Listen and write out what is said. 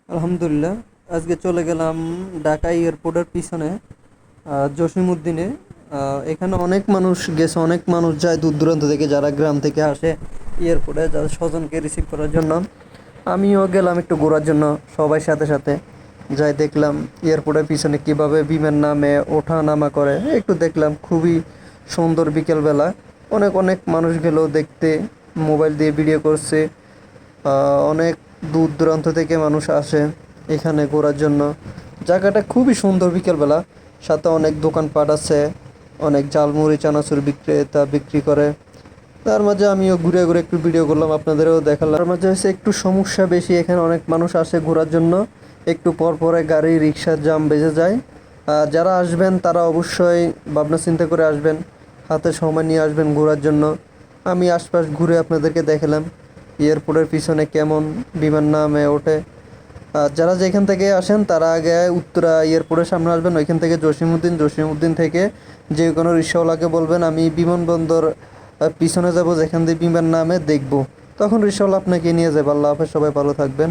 আলহামদুলিল্লাহ। আজকে চলে গেলাম ঢাকা এয়ারপোর্টের পিছনে জসিমউদ্দিনে। এখানে অনেক মানুষ গেছে, অনেক মানুষ যায় দূর দূরান্ত থেকে, যারা গ্রাম থেকে আসে এয়ারপোর্টে যাদের স্বজনকে রিসিভ করার জন্য। আমিও গেলাম একটু ঘোরার জন্য সবাই সাথে সাথে। যাই দেখলাম এয়ারপোর্টের পিছনে কিভাবে বিমান নামে ওঠা নামা করে, একটু দেখলাম। খুবই সুন্দর বিকেলবেলা। অনেক অনেক মানুষ গেল দেখতে, মোবাইল দিয়ে ভিডিও করছে। অনেক দূর দূরান্ত থেকে মানুষ আসে এখানে ঘোরার জন্য। জায়গাটা খুবই সুন্দর বিকেলবেলা। সাথে অনেক দোকানপাট আছে, অনেক ঝালমুড়ি চানাচুর বিক্রেতা বিক্রি করে। তার মাঝে আমিও ঘুরে ঘুরে একটু ভিডিও করলাম, আপনাদেরও দেখালাম। তার মাঝে হচ্ছে একটু সমস্যা বেশি, এখানে অনেক মানুষ আসে ঘোরার জন্য। একটু পর পরে গাড়ি রিক্সার জাম বেজে যায়। যারা আসবেন তারা অবশ্যই ভাবনা চিন্তা করে আসবেন, হাতে সময় নিয়ে আসবেন ঘোরার জন্য। আমি আশপাশ ঘুরে আপনাদেরকে দেখালাম এয়ারপোর্টের পিছনে কেমন বিমান নামে ওঠে। যারা যেখান থেকে আসেন তারা আগে উত্তরা এয়ারপোর্টের সামনে আসবেন, ওইখান থেকে জসিমউদ্দিন থেকে যে কোনো রিক্সাওয়ালাকে বলবেন আমি বিমানবন্দর পিছনে যাব, যেখান দিয়ে বিমান নামে দেখব। তখন রিক্সাওয়ালা আপনাকে নিয়ে যাবে। আল্লাহ হাফেজ, সবাই ভালো থাকবেন।